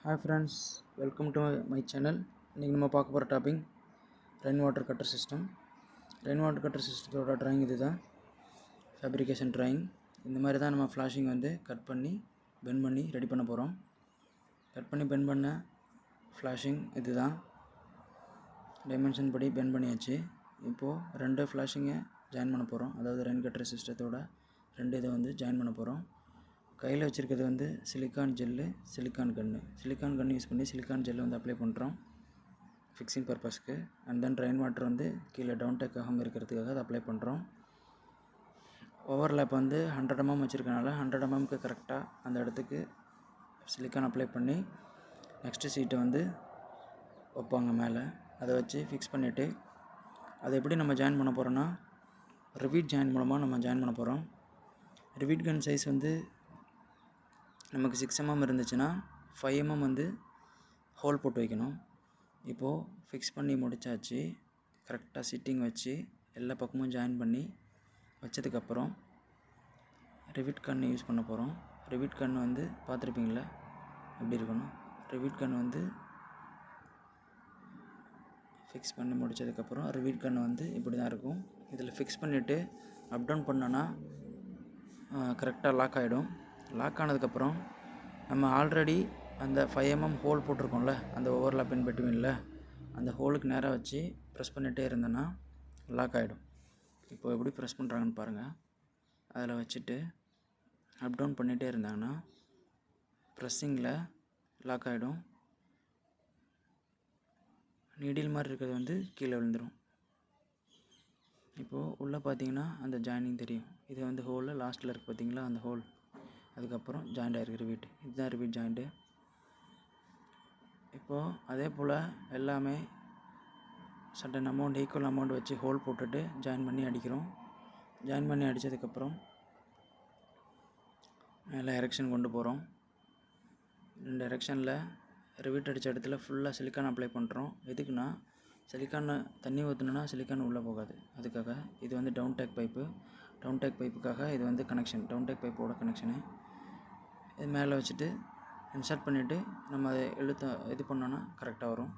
Hi friends, welcome to my channel. இன்றைக்கி நம்ம பார்க்க போகிற topic rain water gutter system. Rain water gutter சிஸ்டத்தோட ட்ராயிங் இது தான், ஃபேப்ரிகேஷன் ட்ராயிங். இந்த மாதிரி தான் நம்ம ஃப்ளாஷிங் வந்து கட் பண்ணி பெண்ட் பண்ணி ரெடி பண்ண போகிறோம். கட் பண்ணி பெண்ட் பண்ண ஃப்ளாஷிங் இது தான், டைமென்ஷன் படி பெண்ட் பண்ணியாச்சு. இப்போது ரெண்டு ஃப்ளாஷிங்கை ஜாயின் பண்ண போகிறோம். அதாவது ரெயின் கட்டர் சிஸ்டத்தோட ரெண்டு இதை வந்து ஜாயின் பண்ண போகிறோம். கையில் வச்சுருக்கிறது வந்து silicon gel, silicon gun use பண்ணி சிலிக்கான் ஜெல்லு வந்து அப்ளை பண்ணுறோம் ஃபிக்ஸிங் பர்பஸ்க்கு. அண்ட் தென் ரெயின் வாட்டர் வந்து கீழே டவுன் டேக் ஆகாமல் இருக்கிறதுக்காக அதை அப்ளை பண்ணுறோம். ஓவர்லேப் வந்து 100 mm வச்சுருக்கனால 100 mmக்கு கரெக்டாக அந்த இடத்துக்கு சிலிக்கான் அப்ளை பண்ணி நெக்ஸ்ட்டு சீட்டை வந்து வைப்பாங்க மேலே. அதை வச்சு ஃபிக்ஸ் பண்ணிவிட்டு அதை எப்படி நம்ம ஜாயின் பண்ண போகிறோன்னா ரிவீட் ஜாயின் மூலமாக நம்ம ஜாயின் பண்ண போகிறோம். ரிவீட் கன் சைஸ் வந்து நமக்கு 6 mm இருந்துச்சுன்னா 5 mm வந்து ஹோல் போட்டு வைக்கணும். இப்போது ஃபிக்ஸ் பண்ணி முடித்தாச்சு. கரெக்டாக சிட்டிங் வச்சு எல்லா பக்கமும் ஜாயின் பண்ணி வச்சதுக்கப்புறம் ரிவீட் கன் யூஸ் பண்ண போகிறோம். ரிவீட் கன் வந்து பார்த்துருப்பீங்களா எப்படி இருக்கணும். ரிவீட் கன் வந்து ஃபிக்ஸ் பண்ணி முடித்ததுக்கப்புறம் ரிவீட் கன் வந்து இப்படி தான் இருக்கும். இதில் ஃபிக்ஸ் பண்ணிவிட்டு அப் டவுன் பண்ணோன்னா கரெக்டாக லாக் ஆகிடும். லாக் ஆனதுக்கப்புறம் நம்ம ஆல்ரெடி அந்த 5 mm ஹோல் போட்டிருக்கோம்ல, அந்த ஓவர்லாப் இன் பிட்வீனில் அந்த ஹோலுக்கு நேராக வச்சு ப்ரெஸ் பண்ணிகிட்டே இருந்தோன்னா லாக் ஆகிடும். இப்போ எப்படி ப்ரெஸ் பண்ணுறாங்கன்னு பாருங்கள். அதில் வச்சுட்டு அப் டவுன் பண்ணிகிட்டே இருந்தாங்கன்னா ப்ரெஸ்ஸிங்கில் லாக் ஆகிடும். நீடில் மாதிரி இருக்கிறது வந்து கீழே விழுந்துடும். இப்போது உள்ளே பார்த்தீங்கன்னா அந்த ஜாயினிங் தெரியும். இது வந்து ஹோலு லாஸ்ட்டில் இருக்குது பார்த்தீங்களா, அந்த ஹோல். அதுக்கப்புறம் ஜாயிண்ட் ஆகிருக்கு ரிவீட். இதுதான் ரிவீட் ஜாயிண்ட்டு. இப்போது அதே போல் எல்லாமே சர்டன் அமௌண்ட் ஈக்குவல் அமௌண்ட் வச்சு ஹோல் போட்டுட்டு ஜாயின் பண்ணி அடிக்கிறோம். ஜாயின் பண்ணி அடித்ததுக்கப்புறம் மேலே எரெக்ஷன் கொண்டு போகிறோம். 2 எரெக்ஷனில் ரிவீட் அடித்த இடத்துல ஃபுல்லாக சிலிக்கான் அப்ளை பண்ணுறோம். எதுக்குன்னா சிலிக்கான் தண்ணி ஊற்றணுன்னா சிலிக்கான் உள்ளே போகாது, அதுக்காக. இது வந்து down take pipe. Down take பைப்புக்காக இது வந்து கனெக்ஷன், டவுன் டேக் பைப்போட கனெக்ஷனு. இது மேலே வச்சுட்டு இன்சர்ட் பண்ணிவிட்டு நம்ம அதை இது பண்ணோன்னா கரெக்டாக வரும்.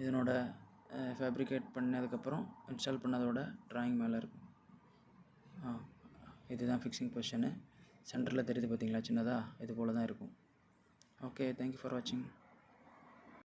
இதனோட ஃபேப்ரிகேட் பண்ணதுக்கப்புறம் இன்ஸ்டால் பண்ணதோட ட்ராயிங் மேலே இருக்கும். இதுதான் ஃபிக்ஸிங் பொசிஷனு. சென்டரில் தெரியுது பார்த்தீங்களா சின்னதாக, இது போல் தான் இருக்கும். ஓகே, தேங்க்யூ ஃபார் வாட்சிங்.